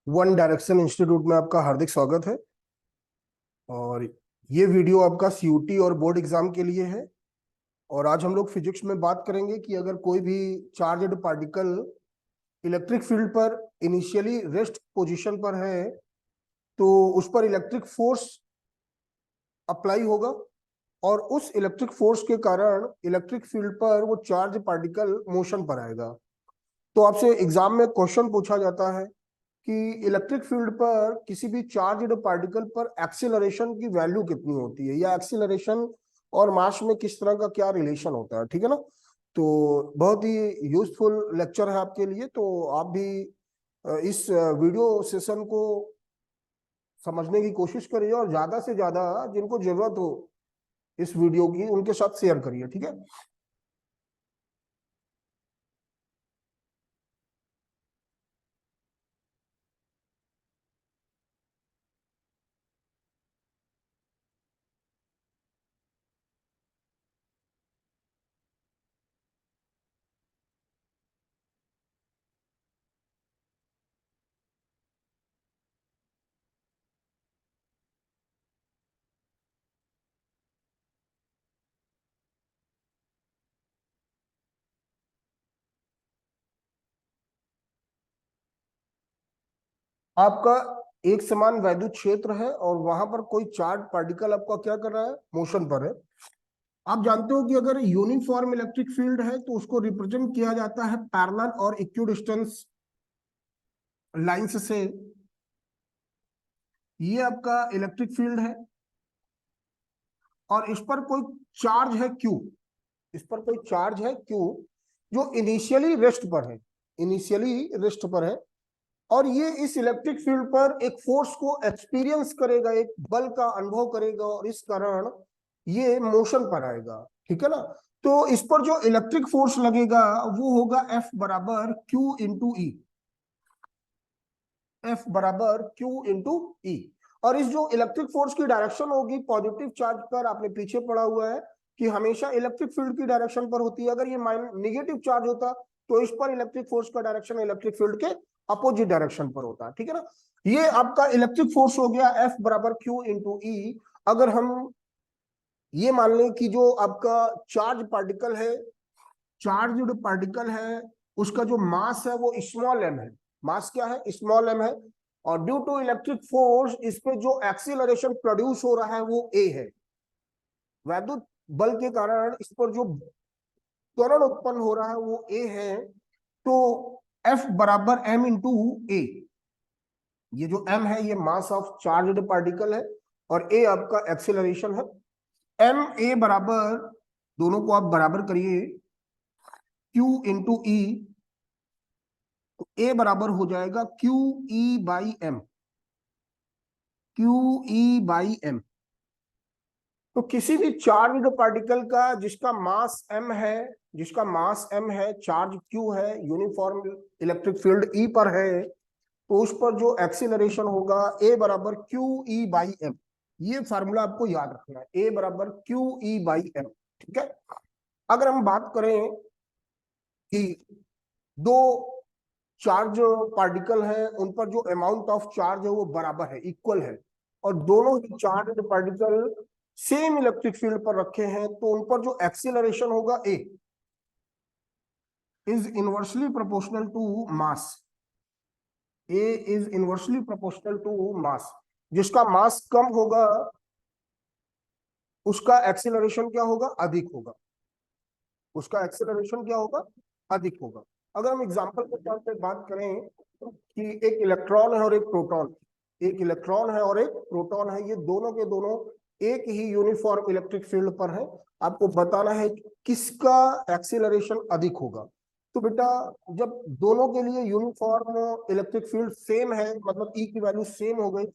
One direction institute में आपका हार्दिक स्वागत है। और ये वीडियो आपका सीयूटी और बोर्ड एग्जाम के लिए है। और आज हम लोग फिजिक्स में बात करेंगे कि अगर कोई भी चार्ज्ड पार्टिकल इलेक्ट्रिक फील्ड पर इनिशियली रेस्ट पोजीशन पर है तो उस पर इलेक्ट्रिक फोर्स अप्लाई होगा, और उस इलेक्ट्रिक फोर्स के कारण इलेक्ट्रिक फील्ड पर वो चार्ज पार्टिकल मोशन पर आएगा। तो आपसे एग्जाम में क्वेश्चन पूछा जाता है कि इलेक्ट्रिक फील्ड पर किसी भी चार्ज्ड पार्टिकल पर एक्सीलरेशन की वैल्यू कितनी होती है, या एक्सीलरेशन और मास में किस तरह का क्या रिलेशन होता है। ठीक है ना। तो बहुत ही यूजफुल लेक्चर है आपके लिए, तो आप भी इस वीडियो सेशन को समझने की कोशिश करिए और ज्यादा से ज्यादा जिनको जरूरत हो इस वीडियो की उनके साथ शेयर करिए। ठीक है। आपका एक समान वैद्युत क्षेत्र है और वहां पर कोई चार्ज पार्टिकल आपका क्या कर रहा है, मोशन पर है। आप जानते हो कि अगर यूनिफॉर्म इलेक्ट्रिक फील्ड है तो उसको रिप्रेजेंट किया जाता है पैरेलल और इक्विडिस्टेंस लाइंस से। ये आपका इलेक्ट्रिक फील्ड है और इस पर कोई चार्ज है क्यू। इस पर कोई चार्ज है क्यू जो इनिशियली रेस्ट पर है, इनिशियली रेस्ट पर है। और ये इस इलेक्ट्रिक फील्ड पर एक फोर्स को एक्सपीरियंस करेगा, एक बल का अनुभव करेगा, और इस कारण ये मोशन पर आएगा। ठीक है ना। तो इस पर जो इलेक्ट्रिक फोर्स लगेगा वो होगा एफ बराबर क्यू इंटू ई। एफ बराबर क्यू इंटू ई। और इस जो इलेक्ट्रिक फोर्स की डायरेक्शन होगी पॉजिटिव चार्ज पर, आपने पीछे पढ़ा हुआ है कि हमेशा इलेक्ट्रिक फील्ड की डायरेक्शन पर होती है। अगर ये नेगेटिव चार्ज होता तो इस पर इलेक्ट्रिक फोर्स का डायरेक्शन इलेक्ट्रिक फील्ड के अपोजिट डायरेक्शन पर होता है। ठीक है ना। ये आपका इलेक्ट्रिक फोर्स हो गया एफ बराबर क्यू इंटू ई। अगर हम ये मान लें कि जो आपका चार्ज पार्टिकल है, चार्ज पार्टिकल है, उसका जो मास है वो स्मॉल एम है। मास क्या है, स्मॉल एम है। और ड्यू टू इलेक्ट्रिक फोर्स इस पे जो एक्सीलरेशन प्रोड्यूस हो रहा है वो ए है। वैद्युत बल के कारण इस पर जो त्वरण उत्पन्न हो रहा है वो ए है। तो एफ बराबर एम इंटू ए। ये जो एम है ये मास ऑफ चार्ज्ड पार्टिकल है और ए आपका एक्सीलरेशन है। एम ए बराबर, दोनों को आप बराबर करिए, क्यू इंटू ई। तो ए बराबर हो जाएगा q e by m. Q e by m. तो किसी भी चार्ज्ड पार्टिकल का जिसका मास एम है, जिसका मास एम है, चार्ज क्यू है, यूनिफॉर्म इलेक्ट्रिक फील्ड ई पर है, तो उस पर जो एक्सीलरेशन होगा ए बराबर क्यू ई बाई एम। ये फार्मूला आपको याद रखना है, ए बराबर क्यू ई बाई एम। ठीक है। अगर हम बात करें कि दो चार्ज पार्टिकल है उन पर जो अमाउंट ऑफ चार्ज है वो बराबर है, इक्वल है, और दोनों ही charge particle same electric field पर रखे हैं, तो उन पर जो एक्सीलरेशन होगा a is inversely proportional to mass. A is inversely proportional to mass. जिसका मास कम होगा उसका एक्सीलरेशन क्या होगा, अधिक होगा। उसका एक्सेलरेशन क्या होगा, अधिक होगा। अगर हम एग्जांपल के तौर पे बात करें कि एक इलेक्ट्रॉन है और एक प्रोटॉन, एक इलेक्ट्रॉन है और एक प्रोटॉन है, ये दोनों के दोनों एक ही यूनिफॉर्म इलेक्ट्रिक फील्ड पर है। आपको बताना है कि किसका एक्सीलरेशन अधिक होगा। तो बेटा जब दोनों के लिए यूनिफॉर्म इलेक्ट्रिक फील्ड सेम है, मतलब ई की वैल्यू सेम हो गई,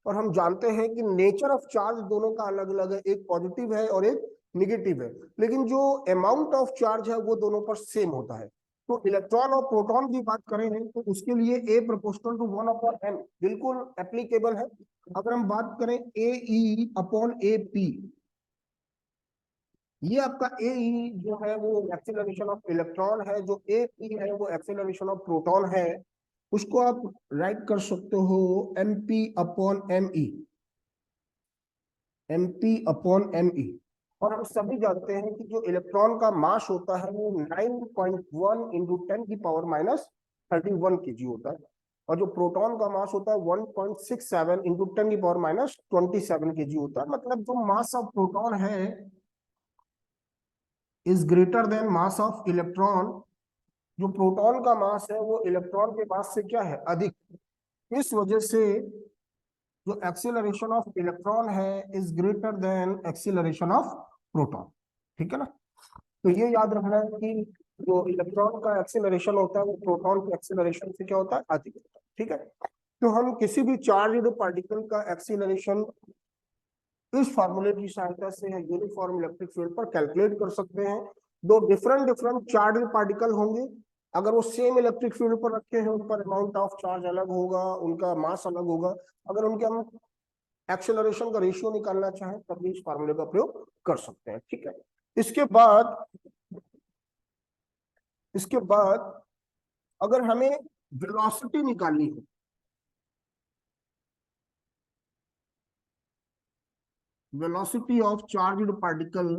और हम जानते हैं कि नेचर ऑफ चार्ज दोनों का अलग अलग है, एक पॉजिटिव है और एक निगेटिव है, लेकिन जो अमाउंट ऑफ चार्ज है वो दोनों पर सेम होता है। तो इलेक्ट्रॉन और प्रोटॉन की बात करें तो उसके लिए ए प्रोपोर्शनल टू 1/m बिल्कुल एप्लीकेबल है। अगर हम बात करें ए ई अपॉन ए पी, ये आपका ए ई जो है वो एक्सेलरेशन ऑफ इलेक्ट्रॉन है, जो ए पी है वो एक्सेलरेशन ऑफ प्रोटॉन है। उसको आप राइट कर सकते हो mp अपॉन me, mp/me। और हम सभी जानते हैं कि जो इलेक्ट्रॉन का मास होता है वो 9.1 इंटू 10⁻31 kg होता है, और जो प्रोटॉन का मास होता है 1.67 इंटू 10⁻27 kg होता है। मतलब जो मास ऑफ प्रोटॉन है is greater then mass of electron. जो प्रोटॉन का मास है वो इलेक्ट्रॉन के मास से क्या है, अधिक। इस वजह से जो एक्सीलरेशन ऑफ इलेक्ट्रॉन है is greater than acceleration of proton. ठीक है ना। तो ये याद रखना है कि जो इलेक्ट्रॉन का एक्सीलरेशन होता है वो प्रोटॉन के एक्सीलरेशन से क्या होता है, अधिक होता है। ठीक है। तो हम किसी भी चार्ज्ड पार्टिकल का एक्सीलरेशन इस फार्मूले की सहायता से यूनिफॉर्म इलेक्ट्रिक फील्ड पर कैलकुलेट कर सकते हैं। दो डिफरेंट डिफरेंट चार्ज पार्टिकल होंगे, अगर वो सेम इलेक्ट्रिक फील्ड पर रखे हैं उन पर अमाउंट ऑफ चार्ज अलग होगा, उनका मास अलग होगा। अगर उनके हम एक्सेलरेशन का रेशियो निकालना चाहें तब भी इस फार्मूले का प्रयोग कर सकते हैं। ठीक है। इसके बाद इसके बाद अगर हमें वेलोसिटी निकालनी है, वेलोसिटी ऑफ चार्ज्ड पार्टिकल,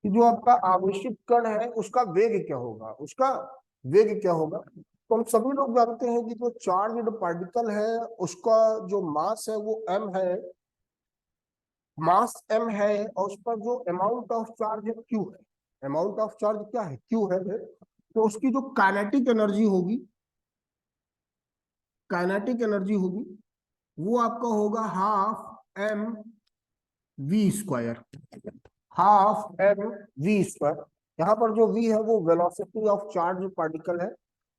कि जो आपका आवेशित कण है उसका वेग क्या होगा, उसका वेग क्या होगा। तो हम सभी लोग जानते हैं कि जो चार्ज्ड पार्टिकल है उसका जो मास है वो m है, मास m है, और उस पर जो अमाउंट ऑफ चार्ज है q है। अमाउंट ऑफ चार्ज क्या है, q है। तो उसकी जो काइनेटिक एनर्जी होगी, काइनेटिक एनर्जी होगी वो आपका होगा half m v square, half m v square. यहाँ पर जो v है वो वेलोसिटी ऑफ चार्ज पार्टिकल है।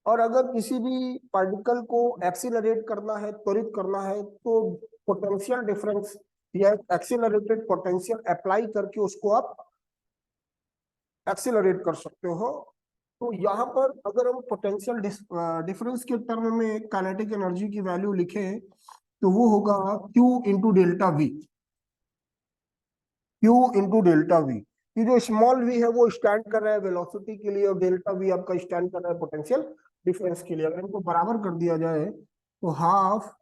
और अगर किसी भी पार्टिकल को एक्सीलरेट करना है, त्वरित करना है, तो पोटेंशियल डिफरेंस या एक्सीलरेटेड पोटेंशियल अप्लाई करके उसको आप एक्सीलरेट कर सकते हो। तो यहाँ पर अगर हम पोटेंशियल डिफरेंस के टर्म में काइनेटिक एनर्जी की वैल्यू लिखें तो वो होगा Q into delta we, Q into delta we. ये जो स्मॉल v है वो स्टैंड कर रहा है वेलोसिटी के लिए, और डेल्टा वी आपका स्टैंड कर रहा है पोटेंशियल डिफरेंस के लिए। अगर इनको बराबर कर दिया जाए तो हाफ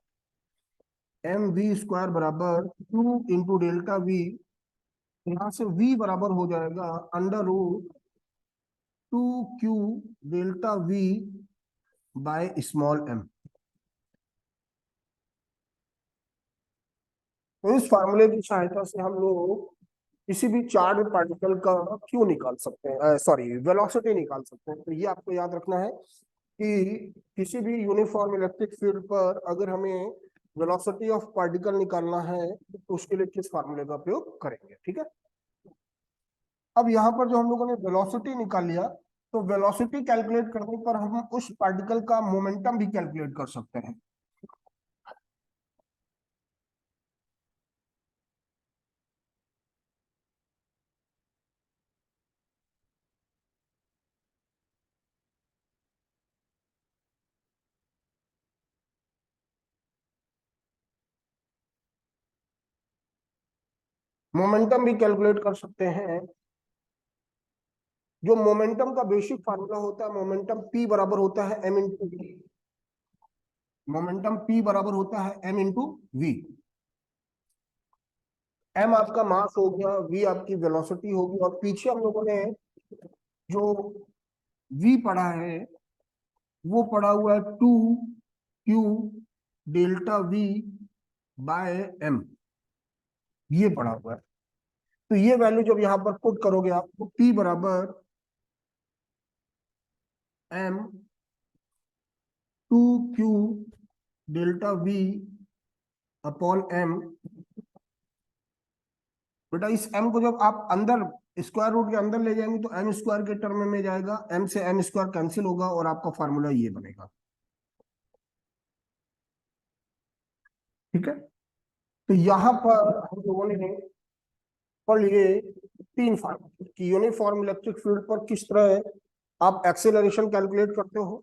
एम वी स्क्वायर बराबर टू इंटू डेल्टा वी, यहाँ से v बराबर हो जाएगा under root 2q delta v by small m। तो इस फार्मूले की सहायता से हम लोग किसी भी चार्ज पार्टिकल का क्यू निकाल सकते हैं, सॉरी वेलोसिटी निकाल सकते हैं। तो ये आपको याद रखना है कि किसी भी यूनिफॉर्म इलेक्ट्रिक फील्ड पर अगर हमें वेलोसिटी ऑफ पार्टिकल निकालना है तो उसके लिए किस फार्मूले का प्रयोग करेंगे। ठीक है। अब यहाँ पर जो हम लोगों ने वेलोसिटी निकाल लिया, तो वेलोसिटी कैलकुलेट करने पर हम उस पार्टिकल का मोमेंटम भी कैलकुलेट कर सकते हैं। मोमेंटम भी कैलकुलेट कर सकते हैं। जो मोमेंटम का बेसिक फार्मूला होता है, मोमेंटम p बराबर होता है m into v. Momentum p बराबर होता है m इंटू वी। m आपका मास हो गया, v आपकी वेलोसिटी होगी, और पीछे हम लोगों ने जो v पढ़ा है वो पढ़ा हुआ है 2q delta v bye m, ये पढ़ा हुआ है। तो ये वैल्यू जब यहाँ पर पुट करोगे आप तो p बराबर m 2q delta v upon m। बेटा इस m को जब आप अंदर स्क्वायर रूट के अंदर ले जाएंगे तो m स्क्वायर के टर्म में जाएगा, m से m स्क्वायर कैंसिल होगा और आपका फार्मूला ये बनेगा। ठीक है। तो यहाँ पर हम लोगों ने पढ़ लिए तीन फार्मूले कि यूनिफॉर्म इलेक्ट्रिक फील्ड पर किस तरह आप एक्सेलरेशन कैलकुलेट करते हो,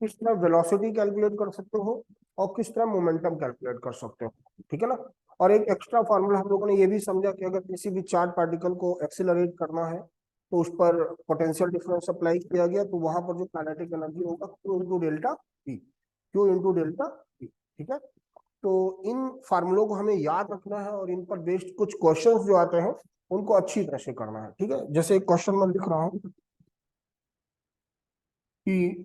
किस तरह वेलोसिटी कैलकुलेट कर सकते हो, और किस तरह मोमेंटम कैलकुलेट कर सकते हो। ठीक है ना। और एक एक्स्ट्रा फार्मूला हम लोगों ने ये भी समझा कि अगर किसी भी चार्ज पार्टिकल को एक्सेलरेट करना है तो उस पर पोटेंशियल डिफरेंस अप्लाई किया गया, तो वहां पर जो काइनेटिक एनर्जी होगा Q into delta P, Q into delta P. ठीक है, तो इन फार्मूलों को हमें याद रखना है और इन पर बेस्ड कुछ क्वेश्चंस जो आते हैं उनको अच्छी तरह से करना है। ठीक है, जैसे एक क्वेश्चन मैं लिख रहा हूँ कि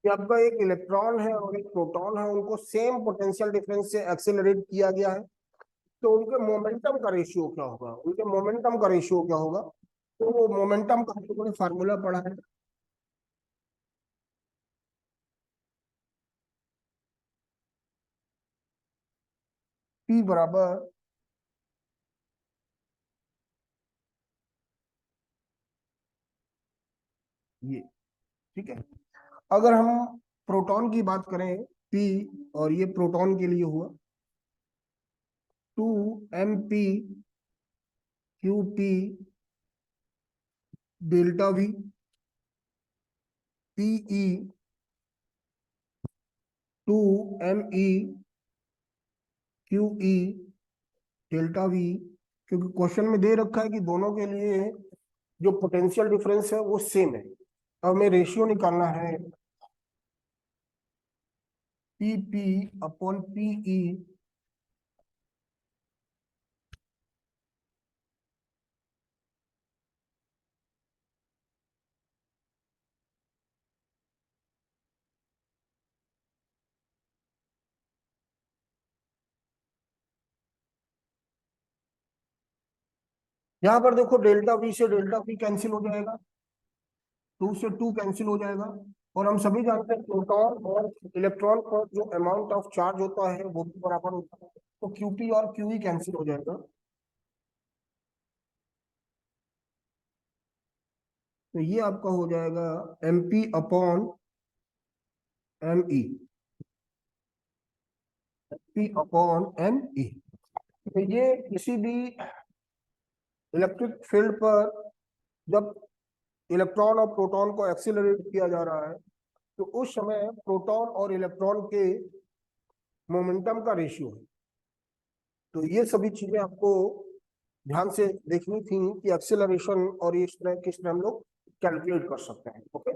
कि आपका एक इलेक्ट्रॉन है और एक प्रोटॉन है, उनको सेम पोटेंशियल डिफरेंस से एक्सेलरेट किया गया है, तो उनके मोमेंटम का रेशियो क्या होगा, उनके मोमेंटम का रेशियो क्या होगा। तो वो मोमेंटम का हम लोगों ने फार्मूला पढ़ा है, P बराबर ये। ठीक है, अगर हम प्रोटॉन की बात करें P, और ये प्रोटॉन के लिए हुआ 2 MP QP delta V PE 2 ME QE delta V, क्योंकि क्वेश्चन में दे रखा है कि दोनों के लिए जो पोटेंशियल डिफरेंस है वो सेम है। अब हमें रेशियो निकालना है, PP अपॉन PE। यहाँ पर देखो डेल्टा V से डेल्टा P कैंसिल हो जाएगा, 2 से 2 कैंसिल हो जाएगा, और हम सभी जानते हैं प्रोटॉन और इलेक्ट्रॉन पर जो अमाउंट ऑफ चार्ज होता है वो भी बराबर होता है, तो QP और QE कैंसिल हो जाएगा। तो ये आपका हो जाएगा MP upon ME, P upon ME। तो ये किसी भी इलेक्ट्रिक फील्ड पर जब इलेक्ट्रॉन और प्रोटॉन को एक्सीलरेट किया जा रहा है तो उस समय प्रोटॉन और इलेक्ट्रॉन के मोमेंटम का रेशियो है। तो ये सभी चीजें आपको ध्यान से देखनी थी कि एक्सेलरेशन और इस तरह किस तरह हम लोग कैलकुलेट कर सकते हैं। ओके।